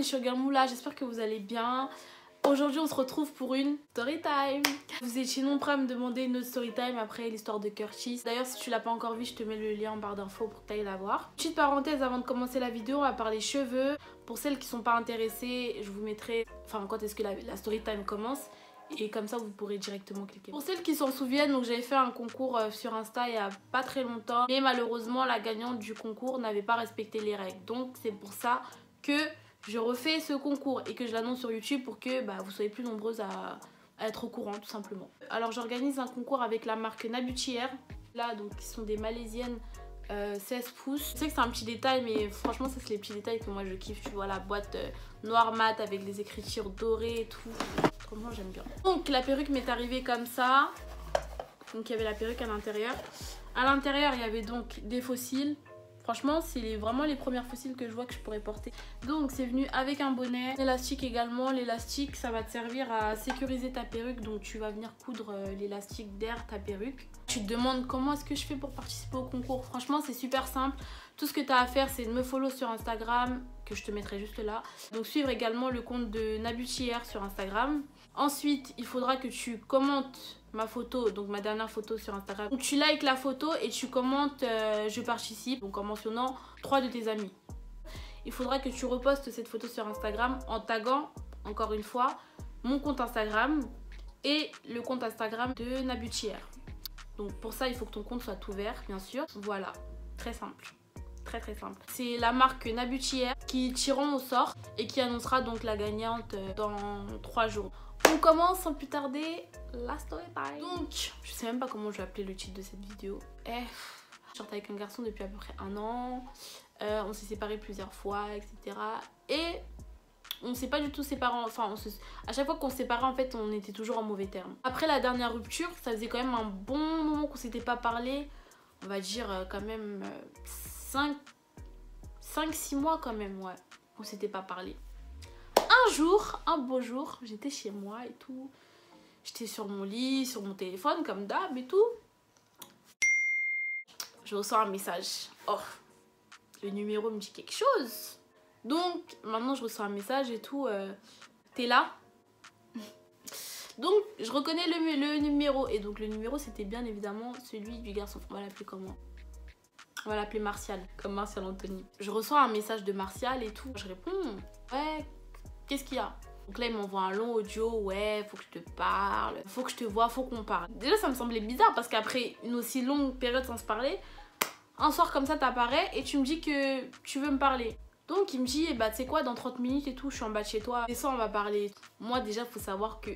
les Sugar Moula, j'espère que vous allez bien. Aujourd'hui on se retrouve pour une story time. Vous étiez nombreux à me demander une autre story time après l'histoire de Curtis. D'ailleurs si tu l'as pas encore vu, je te mets le lien en barre d'infos pour que tu ailles la voir. Petite parenthèse avant de commencer la vidéo, on va parler cheveux. Pour celles qui sont pas intéressées, je vous mettrai quand est-ce que la story time commence. Et comme ça vous pourrez directement cliquer. Pour celles qui s'en souviennent, donc j'avais fait un concours sur Insta il y a pas très longtemps. Mais malheureusement la gagnante du concours n'avait pas respecté les règles. Donc c'est pour ça que je refais ce concours et que je l'annonce sur YouTube pour que vous soyez plus nombreuses à être au courant tout simplement. Alors j'organise un concours avec la marque Nabutière. Là donc qui sont des malaisiennes 16 pouces. Je sais que c'est un petit détail mais franchement ça c'est les petits détails que moi je kiffe. Tu vois la boîte noire mat avec les écritures dorées et tout. Franchement j'aime bien. Donc la perruque m'est arrivée comme ça. Donc il y avait la perruque à l'intérieur. À l'intérieur il y avait donc des faux cils. Franchement c'est vraiment les premières fossiles que je vois que je pourrais porter. Donc c'est venu avec un bonnet, l'élastique également. L'élastique ça va te servir à sécuriser ta perruque. Donc tu vas venir coudre l'élastique derrière ta perruque. Tu te demandes comment est-ce que je fais pour participer au concours. Franchement c'est super simple. Tout ce que tu as à faire c'est de me follow sur Instagram, que je te mettrai juste là. Donc suivre également le compte de Nabutière sur Instagram. Ensuite il faudra que tu commentes ma photo, donc ma dernière photo sur Instagram. Donc tu likes la photo et tu commentes je participe, donc en mentionnant 3 de tes amis. Il faudra que tu repostes cette photo sur Instagram en taguant, encore une fois, mon compte Instagram et le compte Instagram de Nabutière. Donc pour ça il faut que ton compte soit ouvert bien sûr. Voilà, très simple. Très simple. C'est la marque Nabutière qui tireront au sort et qui annoncera donc la gagnante dans 3 jours. On commence sans plus tarder la story time. Donc, je sais même pas comment je vais appeler le titre de cette vidéo. Je sortais avec un garçon depuis à peu près 1 an. On s'est séparés plusieurs fois, etc. Et on s'est pas du tout séparés. Enfin, à chaque fois qu'on se séparait, en fait, on était toujours en mauvais termes. Après la dernière rupture, ça faisait quand même un bon moment qu'on s'était pas parlé. On va dire quand même 5-6 mois quand même, ouais. On s'était pas parlé. Un jour, un beau jour, j'étais chez moi et tout. J'étais sur mon lit, sur mon téléphone comme d'hab et tout. Je reçois un message. Oh, le numéro me dit quelque chose. Donc, maintenant je reçois un message et tout. T'es là? Donc, je reconnais le numéro. Et donc, le numéro, c'était bien évidemment celui du garçon. On va l'appeler comment? On va l'appeler Martial, comme Martial Anthony. Je reçois un message de Martial et tout. Je réponds, ouais, qu'est-ce qu'il y a? Donc là il m'envoie un long audio, ouais faut que je te parle, faut que je te vois, faut qu'on parle. Déjà ça me semblait bizarre parce qu'après une aussi longue période sans se parler, un soir comme ça t'apparais et tu me dis que tu veux me parler. Donc il me dit, tu sais quoi, dans 30 minutes et tout, je suis en bas de chez toi, et ça on va parler. Moi déjà faut savoir que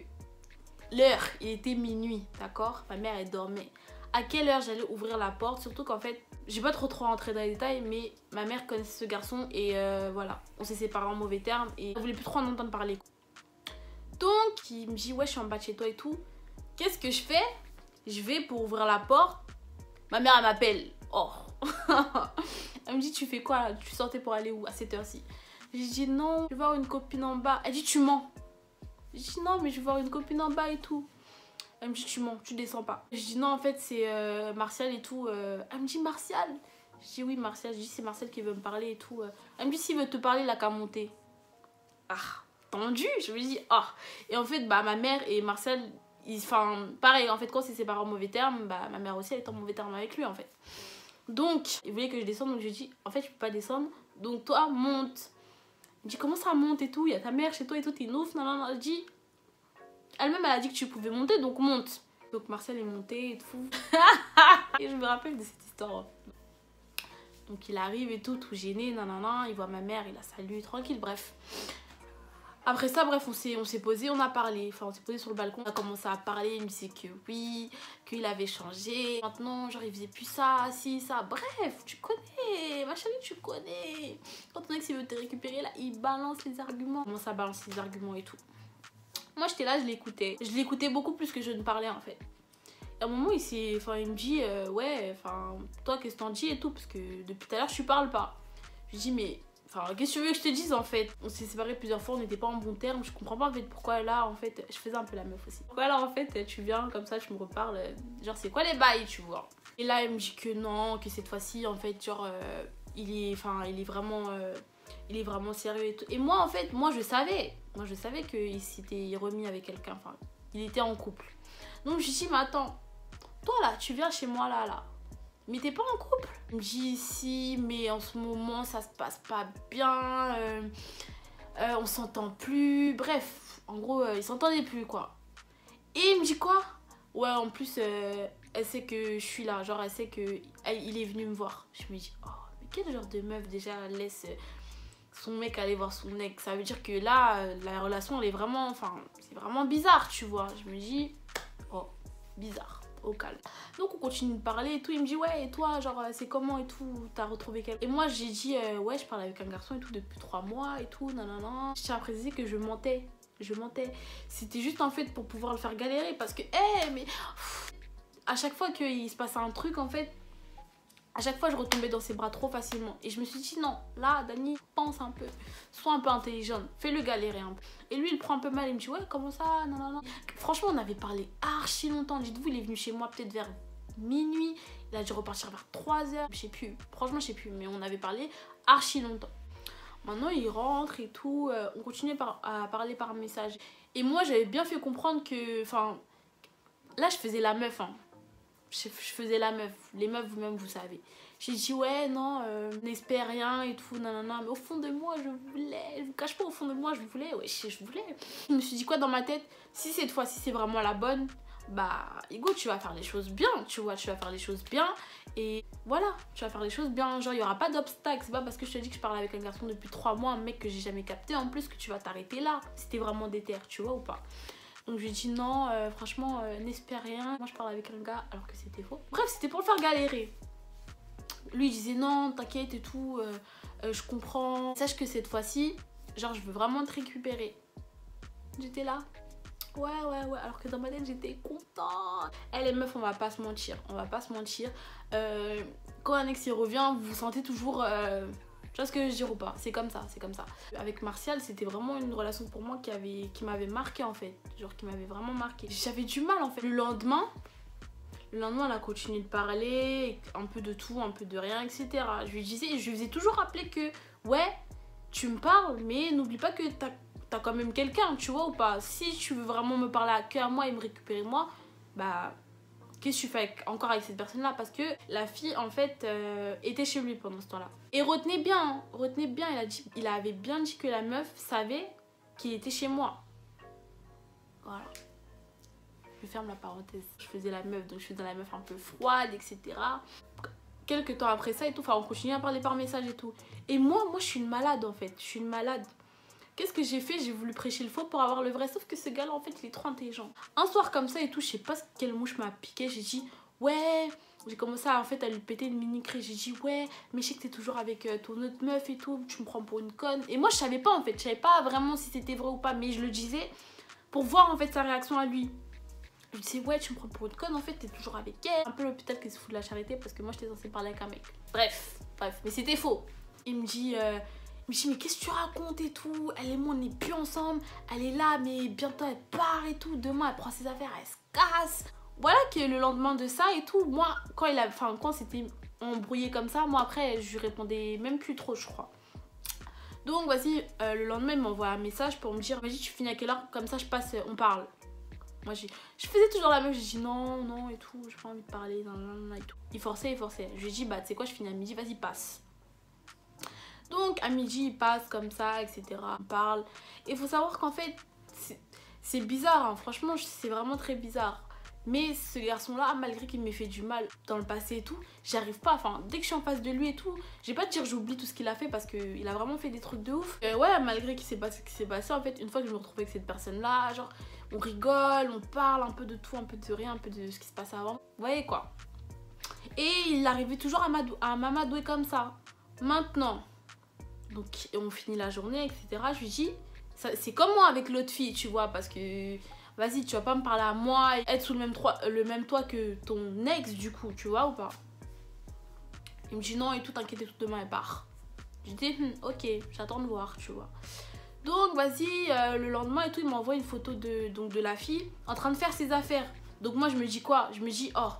l'heure, il était minuit, d'accord? Ma mère elle dormait. À quelle heure j'allais ouvrir la porte, surtout qu'en fait, j'ai pas trop rentrer dans les détails, mais ma mère connaissait ce garçon et voilà, on s'est séparés en mauvais termes et elle voulait plus trop en entendre parler. Donc il me dit ouais je suis en bas de chez toi et tout. Qu'est-ce que je fais? Je vais pour ouvrir la porte. Ma mère elle m'appelle. Oh. Elle me dit tu fais quoi? Tu sortais pour aller où à cette heure-ci? J'ai dit non, je vais voir une copine en bas. Elle dit tu mens. J'ai dit non mais je vais voir une copine en bas et tout. Elle me dit tu mens, tu descends pas. Je dis non en fait c'est Martial et tout. Elle me dit Martial. Je dis oui Martial, je dis c'est Martial qui veut me parler et tout. Elle me dit s'il veut te parler il a qu'à monter. Ah tendu, je me dis ah. Et en fait ma mère et Martial, pareil en fait quand c'est séparé en mauvais termes, ma mère aussi elle est en mauvais terme avec lui en fait. Donc il voulait que je descende donc je dis en fait je peux pas descendre donc toi monte. Il me dit comment ça monte et tout, il y a ta mère chez toi et tout, t'es une ouf, non. Je dis elle-même elle a dit que tu pouvais monter donc monte. Donc Martial est monté et tout. Et je me rappelle de cette histoire. Donc il arrive et tout gêné, nanana, il voit ma mère, il la salue, tranquille, bref. Après ça, bref, on s'est posé, on a parlé. Enfin, on s'est posé sur le balcon. On a commencé à parler, il me disait que oui, qu'il avait changé. Maintenant, genre, il faisait plus ça, si, ça. Bref, tu connais, ma chérie, tu connais. Quand ton ex, il veut te récupérer, là, il balance les arguments. Il commence à balancer les arguments et tout. Moi, j'étais là, je l'écoutais. Je l'écoutais beaucoup plus que je ne parlais, en fait. Et à un moment, il me dit, ouais, toi, qu'est-ce que t'en dis et tout. Parce que depuis tout à l'heure, je parle pas. Je lui dis, mais... qu'est-ce que tu veux que je te dise en fait? On s'est séparés plusieurs fois, on n'était pas en bon terme. Je comprends pas en fait pourquoi là en fait, je faisais un peu la meuf aussi. Pourquoi là en fait tu viens comme ça, tu me reparles, genre c'est quoi les bails tu vois? Et là il me dit que non, que cette fois-ci en fait genre il est vraiment il est vraiment sérieux et tout. Et moi, en fait, moi, je savais qu'il s'était remis avec quelqu'un. Enfin, il était en couple. Donc, je lui dis, mais attends, toi, là, tu viens chez moi, là. Mais t'es pas en couple? Il me dit, si, mais en ce moment, ça se passe pas bien. On s'entend plus. Bref, en gros, ils s'entendaient plus, quoi. Et il me dit quoi? Ouais, en plus, elle sait que je suis là. Genre, elle sait qu'il est venu me voir. Je me dis, oh, mais quel genre de meuf déjà laisse son mec aller voir son ex? Ça veut dire que là, la relation, elle est vraiment... Enfin, c'est vraiment bizarre, tu vois. Je me dis, oh, bizarre, au calme. Donc, on continue de parler et tout. Il me dit, ouais, et toi, genre, c'est comment et tout? T'as retrouvé quelqu'un? Et moi, j'ai dit, ouais, je parle avec un garçon et tout depuis 3 mois et tout, nanana. Je tiens à préciser que je mentais. C'était juste en fait pour pouvoir le faire galérer parce que mais à chaque fois qu'il se passait un truc, en fait, à chaque fois je retombais dans ses bras trop facilement. Et je me suis dit non, là Dani, pense un peu, sois un peu intelligente, fais-le galérer un peu. Et lui il prend un peu mal, il me dit ouais comment ça, non. Franchement on avait parlé archi longtemps, dites-vous il est venu chez moi peut-être vers minuit, il a dû repartir vers 3h, je sais plus, franchement je sais plus, mais on avait parlé archi longtemps. Maintenant, il rentre et tout. On continuait à parler par message. Et moi, j'avais bien fait comprendre que... Enfin, là, je faisais la meuf. Hein. Je faisais la meuf. Les meufs, vous-même, vous savez. J'ai dit, ouais, non, n'espère rien et tout, nanana. Mais au fond de moi, je voulais. Je vous cache pas, au fond de moi, je voulais. Ouais, je voulais. Je me suis dit quoi dans ma tête? Si cette fois-ci, c'est vraiment la bonne, bah, Hugo, tu vas faire les choses bien, tu vois. Tu vas faire les choses bien. Et voilà, tu vas faire les choses bien. Genre, il n'y aura pas d'obstacle. C'est pas parce que je te dis que je parle avec un garçon depuis 3 mois, un mec que j'ai jamais capté, en plus, que tu vas t'arrêter là. Si t'es vraiment déter, tu vois ou pas. Donc, je lui ai dit non, franchement, n'espère rien. Moi, je parle avec un gars alors que c'était faux. Bref, c'était pour le faire galérer. Lui, il disait non, t'inquiète et tout, je comprends. Sache que cette fois-ci, genre, je veux vraiment te récupérer. J'étais là. Ouais, alors que dans ma tête j'étais contente. Les meufs, on va pas se mentir. Quand un ex il revient, vous vous sentez toujours... Tu vois ce que je veux dire ou pas? C'est comme ça. Avec Martial, c'était vraiment une relation pour moi qui m'avait marqué en fait. Genre qui m'avait vraiment marqué. J'avais du mal en fait. Le lendemain, on a continué de parler, un peu de tout, un peu de rien, etc. Je lui faisais toujours rappeler que, ouais, tu me parles, mais n'oublie pas que t'as quand même quelqu'un, tu vois ou pas? Si tu veux vraiment me parler à moi et me récupérer moi, bah qu'est-ce que tu fais encore avec cette personne là? Parce que la fille en fait était chez lui pendant ce temps là. Et retenez bien, il avait bien dit que la meuf savait qu'il était chez moi. Voilà, je ferme la parenthèse. Je faisais la meuf, donc je faisais la meuf un peu froide, etc. Quelques temps après ça et tout, enfin on continuait à parler par message et tout. Et moi je suis une malade en fait, Qu'est-ce que j'ai fait? J'ai voulu prêcher le faux pour avoir le vrai. Sauf que ce gars-là, en fait, il est trop intelligent. Un soir comme ça et tout, je sais pas quelle mouche m'a piqué. J'ai dit, ouais... J'ai commencé en fait à lui péter une mini crise. J'ai dit, ouais, mais je sais que t'es toujours avec ton autre meuf et tout. Tu me prends pour une conne. Et moi, je savais pas en fait. Je savais pas vraiment si c'était vrai ou pas. Mais je le disais pour voir en fait sa réaction à lui. Je lui disais, ouais, tu me prends pour une conne. En fait, t'es toujours avec elle. Un peu l'hôpital qui se fout de la charité parce que moi, j'étais censée parler avec un mec. Bref. Mais c'était faux. Il me dit... mais qu'est-ce que tu racontes et tout? Elle et moi, on n'est plus ensemble. Elle est là, mais bientôt elle part et tout. Demain, elle prend ses affaires, elle se casse. Voilà que le lendemain de ça et tout, moi, quand c'était embrouillé comme ça, moi après, je lui répondais même plus trop, je crois. Donc, vas-y, le lendemain, il m'envoie un message pour me dire, vas-y, tu finis à quelle heure? Comme ça, je passe, on parle. Moi, je faisais toujours la même, j'ai dit non et tout, j'ai pas envie de parler, non et tout. Il forçait. Je lui ai dit, bah, tu sais quoi, je finis à midi, vas-y, passe. Donc à midi il passe comme ça, etc. On parle. Et il faut savoir qu'en fait c'est bizarre, hein. Franchement c'est vraiment très bizarre. Mais ce garçon là, malgré qu'il m'ait fait du mal dans le passé et tout, j'y arrive pas. Enfin dès que je suis en face de lui et tout, je vais pas te dire j'oublie tout ce qu'il a fait parce qu'il a vraiment fait des trucs de ouf. Ouais, malgré qu'il s'est passé ce qui s'est passé, en fait une fois que je me retrouve avec cette personne là, genre on rigole, on parle un peu de tout, un peu de rien, un peu de ce qui se passait avant. Vous voyez quoi. Et il arrivait toujours à m'amadouer comme ça. Maintenant, donc on finit la journée, etc. Je lui dis, c'est comme moi avec l'autre fille, tu vois, parce que vas-y, tu vas pas me parler à moi et être sous le même toit que ton ex, du coup, tu vois ou pas? Il me dit non et tout, t'inquiète et tout, demain elle part. Je dis ok, j'attends de voir, tu vois. Donc vas-y, le lendemain et tout, il m'envoie une photo de la fille en train de faire ses affaires. Donc moi je me dis quoi? Je me dis oh,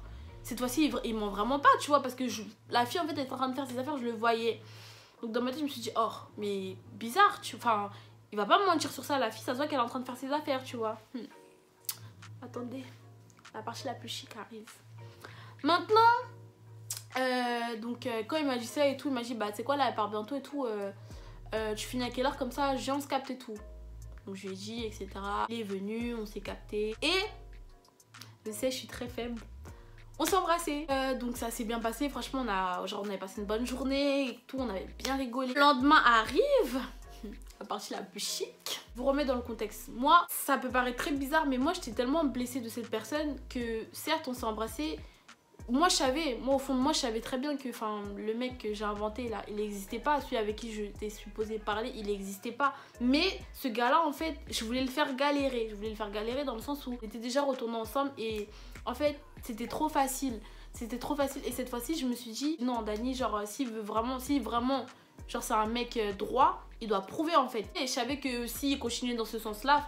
cette fois-ci il ment vraiment pas, tu vois, parce que la fille en fait elle est en train de faire ses affaires, je le voyais. Donc dans ma tête, je me suis dit, oh, mais bizarre, enfin, il va pas me mentir sur ça, la fille, ça se voit qu'elle est en train de faire ses affaires, tu vois. Attendez, la partie la plus chic arrive. Maintenant, quand il m'a dit ça et tout, il m'a dit, bah, tu sais quoi, là, elle part bientôt et tout, tu finis à quelle heure comme ça, je viens, on se capte et tout. Donc je lui ai dit, etc. Il est venu, on s'est capté. Et, je sais, je suis très faible. On s'est embrassé, donc ça s'est bien passé, franchement on avait passé une bonne journée et tout, on avait bien rigolé. Le lendemain arrive, la partie la plus chic. Je vous remets dans le contexte. Moi, ça peut paraître très bizarre, mais moi j'étais tellement blessée de cette personne que certes on s'est embrassé. Moi au fond de moi je savais très bien que le mec que j'ai inventé là, il n'existait pas, celui avec qui j'étais supposée parler, il n'existait pas. Mais ce gars-là en fait, je voulais le faire galérer. Je voulais le faire galérer dans le sens où on était déjà retournés ensemble et en fait c'était trop facile. C'était trop facile et cette fois-ci je me suis dit non Dani, genre si vraiment genre c'est un mec droit, il doit prouver en fait. Et je savais que s'il continuait dans ce sens-là,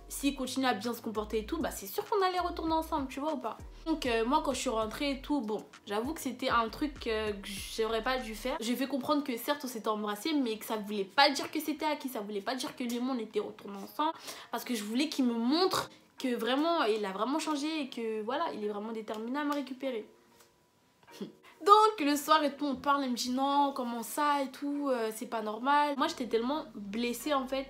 s'il continue à bien se comporter et tout, bah c'est sûr qu'on allait retourner ensemble, tu vois ou pas. Donc moi quand je suis rentrée et tout, bon, j'avoue que c'était un truc que j'aurais pas dû faire. J'ai fait comprendre que certes on s'était embrassé, mais que ça voulait pas dire que c'était acquis, ça voulait pas dire que lui et moi on était retournés ensemble. Parce que je voulais qu'il me montre que vraiment, il a vraiment changé et que voilà, il est vraiment déterminé à me récupérer. Donc le soir et tout, on parle, elle me dit non, comment ça et tout, c'est pas normal. Moi j'étais tellement blessée en fait,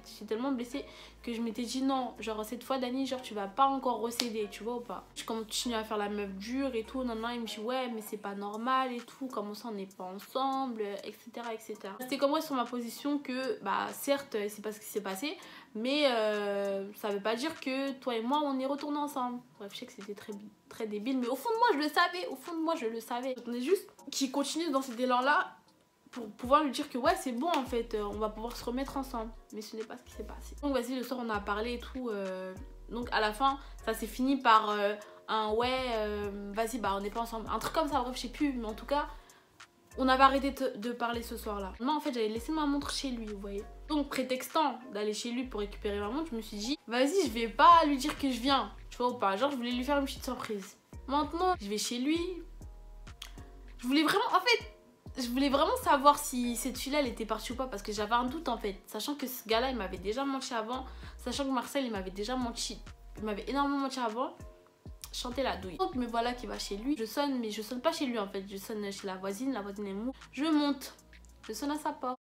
que je m'étais dit non, genre cette fois Dani, genre tu vas pas encore recéder, tu vois ou pas. Je continue à faire la meuf dure et tout, non, il me dit ouais mais c'est pas normal et tout, comment ça on n'est pas ensemble, etc. etc. C'était comme moi sur ma position que bah certes c'est pas ce qui s'est passé, mais ça veut pas dire que toi et moi on est retournés ensemble. Bref, je sais que c'était très débile, mais au fond de moi je le savais, On est juste qui continue dans cet élan là pour pouvoir lui dire que ouais c'est bon en fait, on va pouvoir se remettre ensemble, mais ce n'est pas ce qui s'est passé. Donc vas-y, le soir on a parlé et tout, donc à la fin ça s'est fini par un ouais vas-y bah on n'est pas ensemble, un truc comme ça, bref je sais plus, mais en tout cas on avait arrêté de parler ce soir là. Moi en fait j'avais laissé ma montre chez lui, vous voyez. Donc prétextant d'aller chez lui pour récupérer ma montre, je me suis dit vas-y je vais pas lui dire que je viens, tu vois ou pas, genre je voulais lui faire une petite surprise. Maintenant je vais chez lui, je voulais vraiment savoir si cette fille-là, elle était partie ou pas, parce que j'avais un doute en fait. Sachant que ce gars-là, il m'avait déjà menti avant. Sachant que Marcel, il m'avait déjà menti. Il m'avait énormément menti avant. Je chantais la douille. Donc me voilà qui va chez lui. Je sonne, mais je sonne pas chez lui en fait. Je sonne chez la voisine est mou. Je monte. Je sonne à sa porte.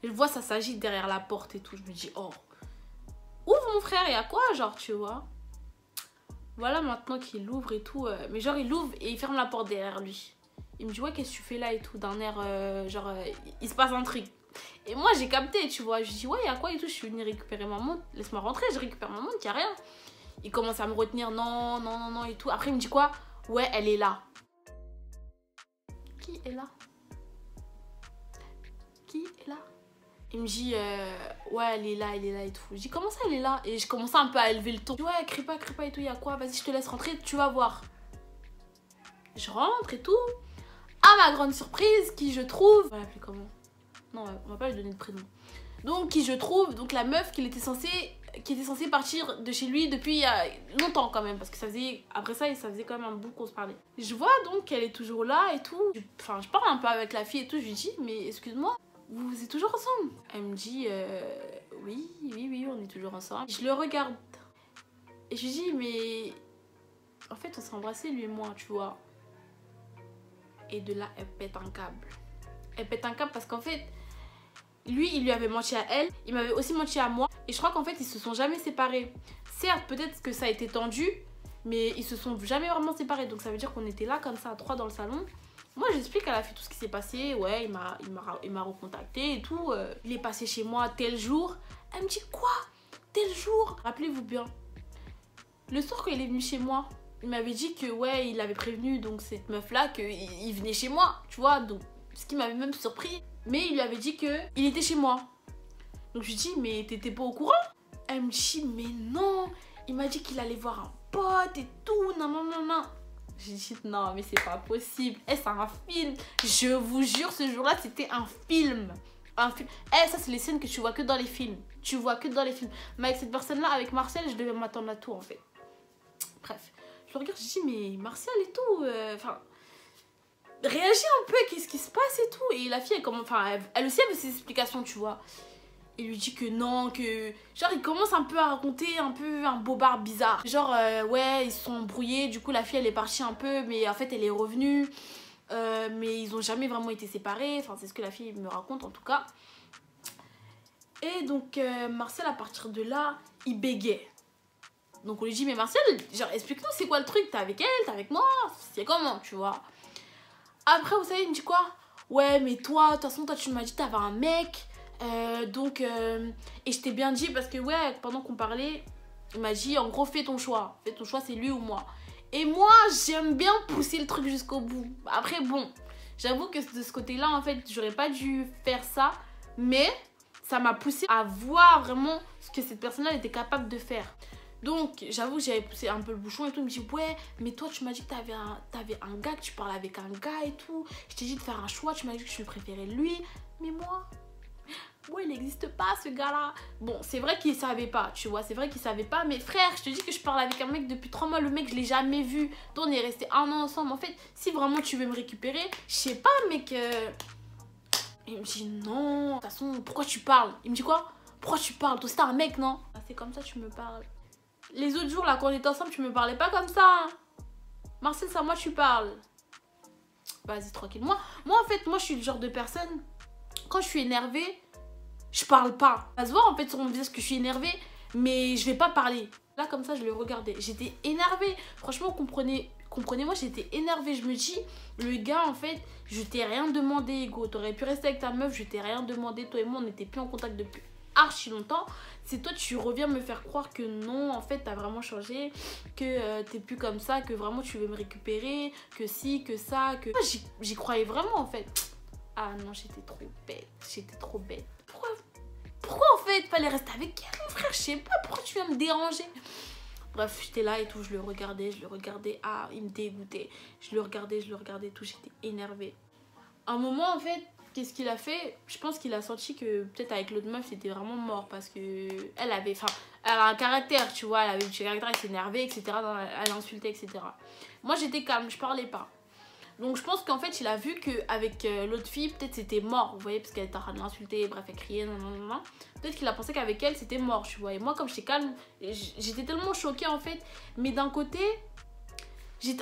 Je vois ça s'agite derrière la porte et tout. Je me dis, oh, ouvre mon frère, il y a quoi, genre, tu vois. Voilà maintenant qu'il ouvre et tout. Mais genre, il ouvre et il ferme la porte derrière lui. Il me dit ouais qu'est-ce que tu fais là et tout, d'un air il se passe un truc. Et moi j'ai capté, tu vois, je dis ouais y'a quoi et tout, je suis venue récupérer ma montre, laisse-moi rentrer, je récupère ma montre, y'a rien. Il commence à me retenir non et tout, après il me dit quoi, ouais elle est là. Qui est là? Qui est là? Il me dit ouais elle est là et tout. Je dis comment ça elle est là? Et je commençais un peu à élever le ton. Je dis ouais crie pas et tout, y'a quoi, vas-y je te laisse rentrer, tu vas voir. Je rentre et tout. À ma grande surprise, qui je trouve... On va l'appeler comment? Non, on va pas lui donner de prénom. Donc, qui je trouve, donc la meuf qui était censée partir de chez lui depuis il y a longtemps quand même. Parce que ça faisait... Après ça, ça faisait quand même un bout qu'on se parlait. Je vois donc qu'elle est toujours là et tout. Enfin, je parle un peu avec la fille et tout. Je lui dis, mais excuse-moi, vous êtes toujours ensemble? Elle me dit, oui, on est toujours ensemble. Je le regarde. Et je lui dis, mais... En fait, on s'est embrassés, lui et moi, tu vois. Et de là, elle pète un câble. Elle pète un câble parce qu'en fait, lui, il lui avait menti à elle. Il m'avait aussi menti à moi. Et je crois qu'en fait, ils se sont jamais séparés. Certes, peut-être que ça a été tendu, mais ils se sont jamais vraiment séparés. Donc ça veut dire qu'on était là comme ça à trois dans le salon. Moi, j'explique à la fille tout ce qui s'est passé. Ouais, il m'a recontacté et tout. Il est passé chez moi tel jour. Elle me dit quoi? Tel jour? Rappelez-vous bien. Le soir quand il est venu chez moi, il m'avait dit que ouais il avait prévenu donc cette meuf là qu'il venait chez moi, tu vois, donc ce qui m'avait même surpris, mais il lui avait dit que il était chez moi. Donc je lui dis mais t'étais pas au courant? Elle me dit mais non, il m'a dit qu'il allait voir un pote et tout, non. J'ai dit non mais c'est pas possible, c'est un film, je vous jure ce jour là c'était un film. Ça c'est les scènes que tu vois que dans les films, mais avec cette personne là, avec Marcel, je devais m'attendre à tout en fait. Bref, je le regarde, je dis mais Martial et tout, enfin réagis un peu, qu'est-ce qui se passe et tout. Et la fille, elle aussi avait ses explications, tu vois. Il lui dit que non, que... Genre, il commence un peu à raconter un peu un bobard bizarre. Genre, ouais, ils se sont embrouillés, du coup, la fille, elle est partie un peu, mais en fait, elle est revenue. Mais ils ont jamais vraiment été séparés. Enfin, c'est ce que la fille me raconte, en tout cas. Et donc, Martial, à partir de là, il bégait. Donc, on lui dit, mais Martial, genre, explique-nous, c'est quoi le truc? T'es avec elle, t'es avec moi? C'est comment, tu vois? Après, vous savez, il me dit quoi? Ouais, mais toi, de toute façon, toi, tu m'as dit que t'avais un mec... et je t'ai bien dit parce que ouais, pendant qu'on parlait, il m'a dit en gros fais ton choix, c'est lui ou moi. Et moi j'aime bien pousser le truc jusqu'au bout. Après bon, j'avoue que de ce côté là en fait j'aurais pas dû faire ça, mais ça m'a poussé à voir vraiment ce que cette personne là était capable de faire. Donc j'avoue j'avais poussé un peu le bouchon et tout. Il me dit ouais mais toi tu m'as dit que t'avais un gars, que tu parlais avec un gars et tout. Je t'ai dit de faire un choix, tu m'as dit que je préférais lui. Mais moi il n'existe pas ce gars-là. Bon, c'est vrai qu'il savait pas, tu vois, c'est vrai qu'il savait pas. Mais frère, je te dis que je parle avec un mec depuis 3 mois. Le mec, je l'ai jamais vu. Donc, on est resté 1 an ensemble. En fait, si vraiment tu veux me récupérer, je sais pas, mec. Il me dit non. De toute façon, pourquoi tu parles? Il me dit quoi? Pourquoi tu parles? Toi, c'est un mec, non? C'est comme ça, tu me parles. Les autres jours, là, quand on était ensemble, tu me parlais pas comme ça. Hein. Marcel, c'est à moi, tu parles. Vas-y, tranquille. Moi, en fait, je suis le genre de personne, quand je suis énervée, je parle pas. Ça se voit en fait sur mon visage que je suis énervée, mais je vais pas parler. Là comme ça je le regardais, j'étais énervée. Franchement comprenez-moi, j'étais énervée. Je me dis, le gars en fait, je t'ai rien demandé Hugo. T'aurais pu rester avec ta meuf, je t'ai rien demandé. Toi et moi on n'était plus en contact depuis archi longtemps. C'est toi tu reviens me faire croire que non, en fait t'as vraiment changé, que t'es plus comme ça, que vraiment tu veux me récupérer, que si, que ça, que... J'y croyais vraiment en fait. Ah non, j'étais trop bête. Pourquoi en fait fallait rester avec elle, mon frère? Je sais pas, pourquoi tu viens me déranger? Bref, j'étais là et tout, je le regardais. Ah, il me dégoûtait. Je le regardais et tout, j'étais énervée. À un moment, en fait, qu'est-ce qu'il a fait? Je pense qu'il a senti que peut-être avec l'autre meuf, c'était vraiment mort parce que elle a un caractère, tu vois, elle avait du caractère, elle s'énervait, etc. Elle insultait, etc. Moi, j'étais calme, je parlais pas. Donc je pense qu'en fait il a vu qu'avec l'autre fille peut-être c'était mort, vous voyez, parce qu'elle était en train de l'insulter, bref elle criait, non. Peut-être qu'il a pensé qu'avec elle c'était mort, tu vois. Et moi comme j'étais calme, j'étais tellement choquée en fait. Mais d'un côté,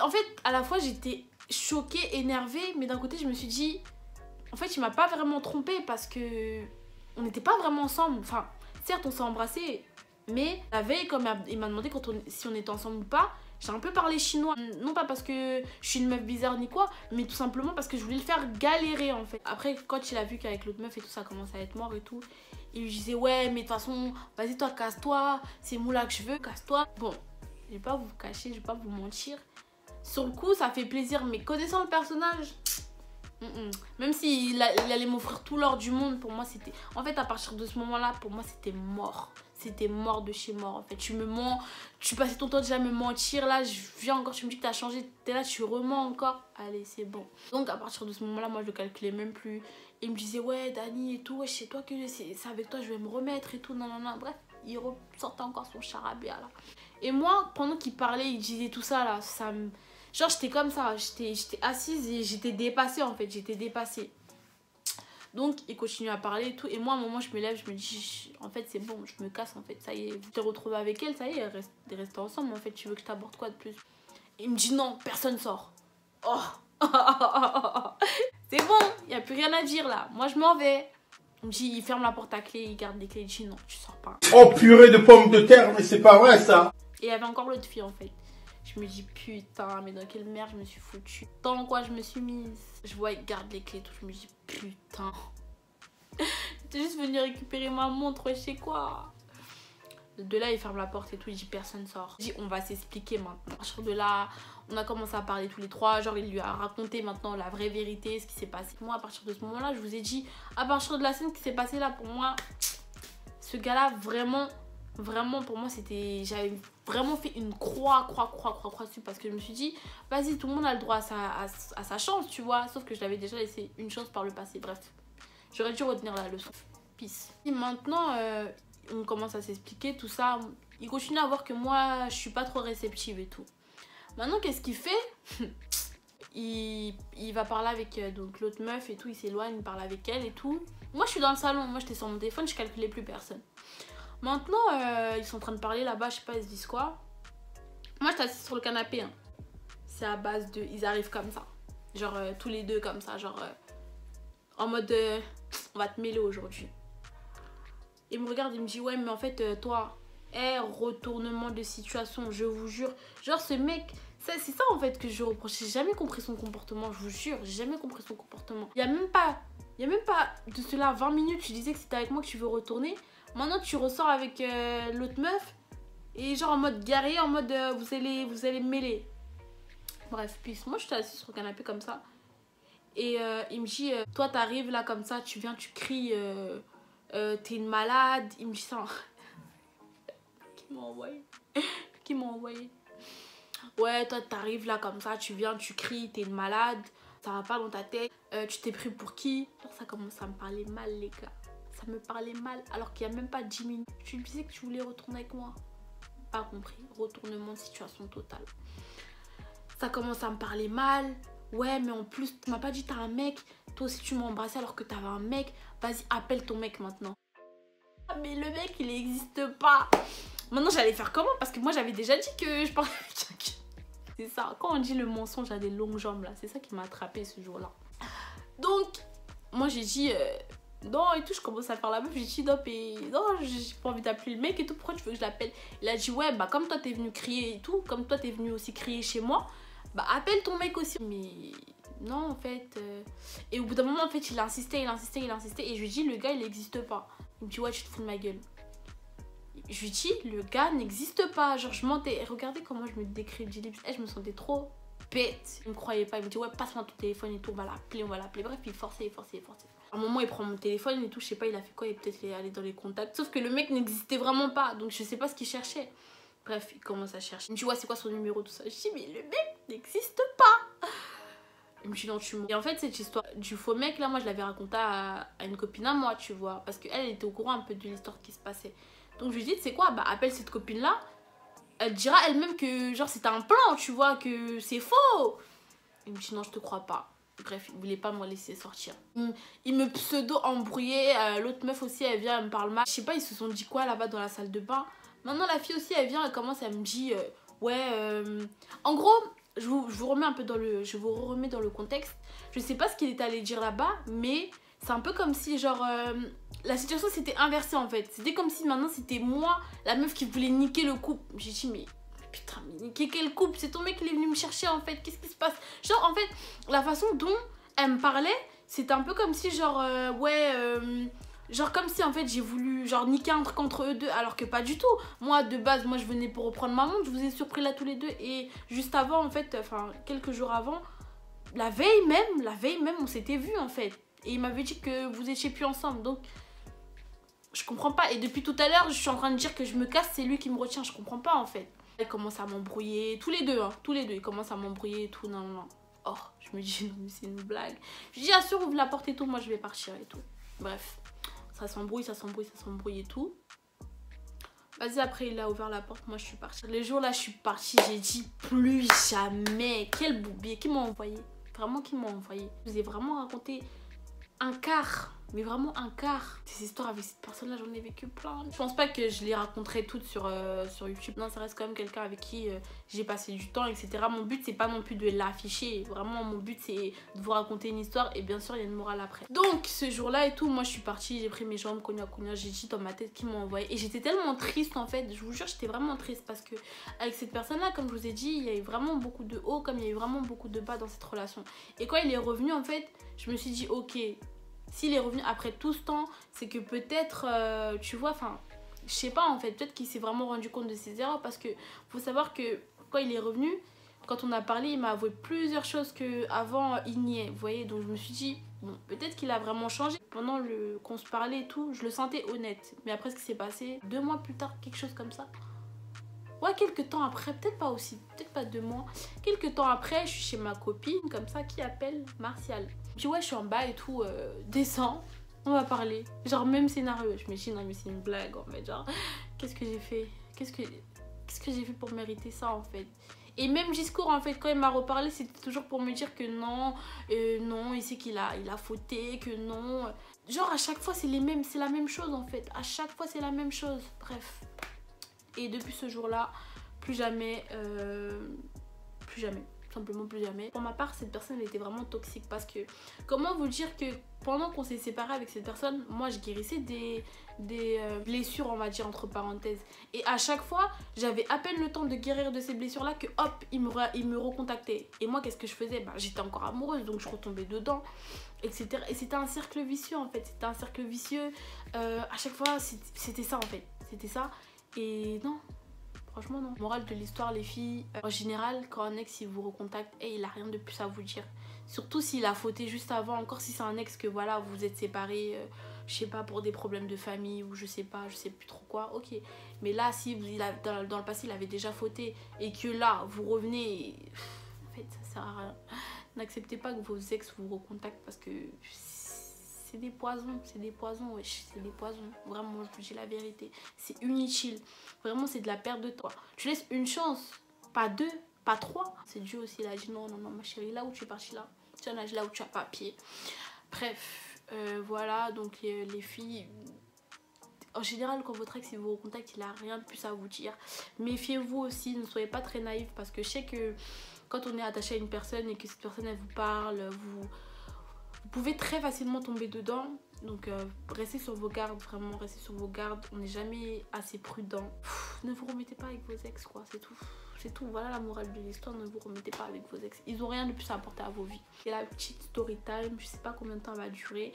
en fait à la fois j'étais choquée, énervée, mais d'un côté je me suis dit, en fait il m'a pas vraiment trompée parce que on n'était pas vraiment ensemble. Enfin certes on s'est embrassés, mais la veille comme il m'a demandé si on était ensemble ou pas, j'ai un peu parlé chinois, non pas parce que je suis une meuf bizarre ni quoi, mais tout simplement parce que je voulais le faire galérer en fait. Après, quand il a vu qu'avec l'autre meuf et tout ça commençait à être mort et tout, il lui disait ouais, mais de toute façon, vas-y toi, casse-toi, c'est Moula que je veux, casse-toi. Bon, je vais pas vous cacher, je vais pas vous mentir. Sur le coup, ça fait plaisir, mais connaissant le personnage, même s'il allait m'offrir tout l'or du monde, pour moi c'était... En fait, à partir de ce moment-là, pour moi c'était mort. C'était mort de chez mort en fait. Tu me mens, tu passais ton temps déjà à me mentir. Là, je viens encore, tu me dis que t'as changé. T'es là, tu remens encore. Allez, c'est bon. Donc à partir de ce moment-là, moi je le calculais même plus. Il me disait ouais, Dani et tout, ouais, c'est toi que c'est avec toi je vais me remettre et tout. Non. Bref, il ressortait encore son charabia là. Et moi, pendant qu'il parlait, il disait tout ça là, ça me... Genre j'étais comme ça, j'étais assise et j'étais dépassée en fait, j'étais dépassée. Donc il continue à parler et tout, et moi à un moment je me lève, je me dis en fait c'est bon, je me casse en fait, ça y est, vous te retrouvez avec elle, ça y est, restez ensemble en fait, tu veux que je t'aborde quoi de plus? Il me dit non, personne sort. Oh c'est bon, il n'y a plus rien à dire là, moi je m'en vais. Il me dit, il ferme la porte à clé, il garde les clés, il dit non, tu sors pas. Oh purée de pommes de terre, mais c'est pas vrai ça. Et il y avait encore l'autre fille en fait. Je me dis putain, mais dans quelle merde je me suis foutue. Dans quoi je me suis mise. Je vois, il garde les clés et tout. Je me dis putain. T'es juste venu récupérer ma montre, je sais quoi. De là, il ferme la porte et tout. Il dit personne sort. Il dit on va s'expliquer maintenant. À partir de là, on a commencé à parler tous les trois. Genre, il lui a raconté maintenant la vraie vérité, ce qui s'est passé. Moi, à partir de ce moment-là, je vous ai dit, à partir de la scène qui s'est passée là, pour moi, ce gars-là, vraiment, pour moi, c'était... J'avais vraiment fait une croix dessus parce que je me suis dit, vas-y, tout le monde a le droit à sa chance, tu vois. Sauf que je l'avais déjà laissé une chance par le passé. Bref, j'aurais dû retenir la leçon. Peace. Et maintenant, on commence à s'expliquer tout ça. Il continue à voir que moi, je suis pas trop réceptive et tout. Maintenant, qu'est-ce qu'il fait? il va parler avec donc l'autre meuf et tout, il s'éloigne, il parle avec elle et tout. Moi je suis dans le salon, moi j'étais sur mon téléphone, je calculais plus personne. Maintenant ils sont en train de parler là-bas, je sais pas, ils se disent quoi. Moi j'étais assise sur le canapé, hein. C'est à base de, ils arrivent comme ça, genre tous les deux comme ça, genre en mode on va te mêler aujourd'hui. Il me regarde, il me dit ouais mais en fait toi, retournement de situation, je vous jure, genre ce mec, c'est ça en fait que je reproche. J'ai jamais compris son comportement, je vous jure, j'ai jamais compris son comportement. Il y a même pas de cela 20 minutes, tu disais que c'était avec moi que tu veux retourner. Maintenant tu ressors avec l'autre meuf et genre en mode guerrier, en mode vous allez me mêler. Bref, puis moi je suis assise sur le canapé comme ça et il me dit toi t'arrives là comme ça, tu viens, tu cries t'es une malade. Il me dit ça. Qui m'a envoyé? Qui m'a envoyé? Ouais, toi t'arrives là comme ça, tu viens, tu cries, t'es une malade, ça va pas dans ta tête, tu t'es pris pour qui? Genre ça commence à me parler mal les gars. Ça me parlait mal alors qu'il y a même pas 10 minutes. Tu me disais que tu voulais retourner avec moi. Pas compris, retournement de situation totale. Ça commence à me parler mal. Ouais mais en plus tu m'as pas dit t'as un mec. Toi aussi tu m'as embrassé alors que t'avais un mec. Vas-y appelle ton mec maintenant. Ah mais le mec il n'existe pas. Maintenant j'allais faire comment? Parce que moi j'avais déjà dit que je parlais avec quelqu'un. C'est ça, quand on dit le mensonge a des longues jambes là, c'est ça qui m'a attrapé ce jour là. Donc moi j'ai dit non et tout, je commence à faire la meuf, j'ai dit non mais non j'ai pas envie d'appeler le mec et tout, pourquoi tu veux que je l'appelle? Il a dit ouais bah comme toi t'es venu crier et tout, comme toi t'es venu aussi crier chez moi, bah appelle ton mec aussi. Mais non en fait et au bout d'un moment en fait il insistait et je lui dis le gars il n'existe pas. Il me dit ouais tu te fous de ma gueule. Je lui dis le gars n'existe pas, genre je mentais. Et regardez comment je me décrédibilise, je me sentais trop bête. Il me croyait pas, il me dit ouais passe-moi ton téléphone et tout, on va l'appeler. Bref il forçait. À un moment il prend mon téléphone et tout, je sais pas il a fait quoi, il est peut-être allé dans les contacts. Sauf que le mec n'existait vraiment pas, donc je sais pas ce qu'il cherchait. Bref il commence à chercher, il me dit ouais c'est quoi son numéro tout ça. Je dis mais le mec n'existe pas. Il me dit non tu mens. Et en fait cette histoire du faux mec là, moi je l'avais raconté à une copine à moi tu vois, parce qu'elle était au courant un peu de l'histoire qui se passait. Donc je lui dis c'est quoi, bah appelle cette copine là, elle dira elle-même que genre c'était un plan tu vois, que c'est faux. Il me dit non je te crois pas. Bref il voulait pas me laisser sortir. Il me pseudo embrouillait, l'autre meuf aussi elle vient, elle me parle mal. Je sais pas ils se sont dit quoi là-bas dans la salle de bain. Maintenant la fille aussi elle vient, elle commence, elle me dit ouais en gros je vous remets un peu dans le, je vous remets dans le contexte. Je sais pas ce qu'il est allé dire là-bas, mais c'est un peu comme si genre la situation s'était inversée en fait. C'était comme si maintenant c'était moi la meuf qui voulait niquer le couple. J'ai dit mais putain mais niquer quel couple? C'est ton mec qui est venu me chercher en fait. Qu'est-ce qui se passe? Genre en fait la façon dont elle me parlait c'était un peu comme si genre genre comme si en fait j'ai voulu genre niquer un truc entre eux deux, alors que pas du tout. Moi de base moi je venais pour reprendre ma montre, je vous ai surpris là tous les deux. Et juste avant en fait, enfin quelques jours avant, la veille même on s'était vus en fait. Et il m'avait dit que vous étiez plus ensemble, donc je comprends pas. Et depuis tout à l'heure je suis en train de dire que je me casse, c'est lui qui me retient, je comprends pas en fait. Il commence à m'embrouiller, tous les deux ils commencent à m'embrouiller et tout, non. Oh je me dis non mais c'est une blague. Je dis assure ouvre la porte et tout, moi je vais partir et tout. Bref. Ça s'embrouille et tout. Vas-y après il a ouvert la porte, moi je suis partie. Les jours là je suis partie, j'ai dit plus jamais. Quel boubier, qui m'a envoyé? Vraiment qui m'a envoyé? Je vous ai vraiment raconté un quart, mais vraiment un quart. Ces histoires avec cette personne là j'en ai vécu plein. Je pense pas que je les raconterai toutes sur YouTube. Non ça reste quand même quelqu'un avec qui j'ai passé du temps etc. Mon but c'est pas non plus de l'afficher. Vraiment mon but c'est de vous raconter une histoire et bien sûr il y a une morale après. Donc ce jour là et tout, moi je suis partie, j'ai pris mes jambes, cognac, j'ai dit dans ma tête qui m'a envoyé. Et j'étais tellement triste en fait, je vous jure j'étais vraiment triste parce que avec cette personne là comme je vous ai dit il y a eu vraiment beaucoup de hauts comme il y a eu vraiment beaucoup de bas dans cette relation. Et quand il est revenu en fait je me suis dit ok, s'il est revenu après tout ce temps, c'est que peut-être, tu vois, enfin, je sais pas en fait, peut-être qu'il s'est vraiment rendu compte de ses erreurs parce que faut savoir que quand il est revenu, quand on a parlé, il m'a avoué plusieurs choses qu'avant il niait, vous voyez, donc je me suis dit, bon, peut-être qu'il a vraiment changé. Pendant qu'on se parlait et tout, je le sentais honnête, mais après ce qui s'est passé, 2 mois plus tard, quelque chose comme ça. Ouais, quelques temps après, peut-être pas aussi, peut-être pas 2 mois. Quelques temps après, je suis chez ma copine, comme ça, qui appelle Martial. Je dis ouais, je suis en bas et tout, descends, on va parler. Genre, même scénario. Je me dis non, mais c'est une blague en fait. Genre, qu'est-ce que j'ai fait? Qu'est-ce que j'ai fait pour mériter ça en fait? Et même discours, en fait, quand il m'a reparlé, c'était toujours pour me dire que non, non, il sait qu'il a fauté, que non. Genre, à chaque fois, c'est la même chose, en fait. À chaque fois, c'est la même chose. Bref. Et depuis ce jour-là, plus jamais, simplement plus jamais. Pour ma part, cette personne elle était vraiment toxique parce que comment vous dire que pendant qu'on s'est séparé avec cette personne, moi je guérissais des blessures, on va dire entre parenthèses, et à chaque fois j'avais à peine le temps de guérir de ces blessures là que hop il me recontactait. Et moi qu'est-ce que je faisais? J'étais encore amoureuse donc je retombais dedans, etc. Et c'était un cercle vicieux en fait, c'était un cercle vicieux. À chaque fois c'était ça en fait, c'était ça. Et non, franchement non. Morale de l'histoire les filles, en général quand un ex il vous recontacte, il a rien de plus à vous dire. Surtout s'il a fauté juste avant, encore si c'est un ex que voilà vous êtes séparés, je sais pas pour des problèmes de famille ou je sais plus trop quoi, ok. Mais là si dans le passé il avait déjà fauté et que là vous revenez, en fait ça sert à rien. N'acceptez pas que vos ex vous recontactent parce que c'est des poisons, wesh, c'est des poisons. Vraiment, je vous dis la vérité. C'est inutile. Vraiment, c'est de la perte de temps. Tu laisses une chance, pas deux, pas trois. C'est Dieu aussi, il a dit non, ma chérie, là où tu es partie là, tu en as là où tu as pas pied. Bref, voilà, donc les filles, en général, quand votre ex il vous recontacte, il a rien de plus à vous dire. Méfiez-vous aussi, ne soyez pas très naïfs parce que je sais que quand on est attaché à une personne et que cette personne elle vous parle, vous pouvez très facilement tomber dedans. Donc restez sur vos gardes, vraiment restez sur vos gardes. On n'est jamais assez prudent. Ne vous remettez pas avec vos ex quoi, c'est tout. C'est tout, voilà la morale de l'histoire, ne vous remettez pas avec vos ex. Ils ont rien de plus à apporter à vos vies. Et la petite story time, je sais pas combien de temps elle va durer.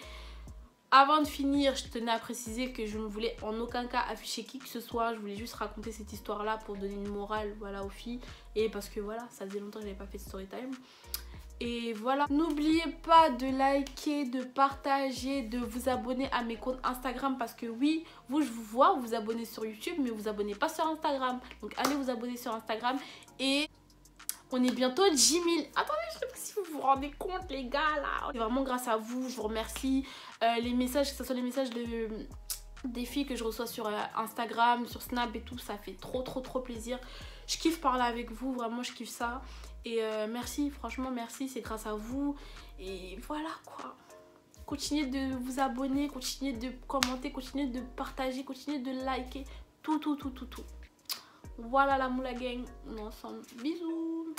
Avant de finir, je tenais à préciser que je ne voulais en aucun cas afficher qui que ce soit. Je voulais juste raconter cette histoire là pour donner une morale voilà, aux filles. Et parce que voilà, ça faisait longtemps que je n'avais pas fait de story time. Et voilà, n'oubliez pas de liker, de partager, de vous abonner à mes comptes Instagram parce que oui, vous je vous vois vous abonner sur YouTube mais vous abonnez pas sur Instagram. Donc allez vous abonner sur Instagram et on est bientôt 10 000. Attendez, je sais pas si vous vous rendez compte les gars là. C'est vraiment grâce à vous, je vous remercie. Les messages, que ce soit les messages des filles que je reçois sur Instagram, sur Snap et tout, ça fait trop plaisir. Je kiffe parler avec vous, vraiment je kiffe ça. Et merci, franchement merci, c'est grâce à vous. Et voilà quoi. Continuez de vous abonner, continuez de commenter, continuez de partager, continuez de liker. Tout. Voilà la moula gang, on est ensemble. Bisous.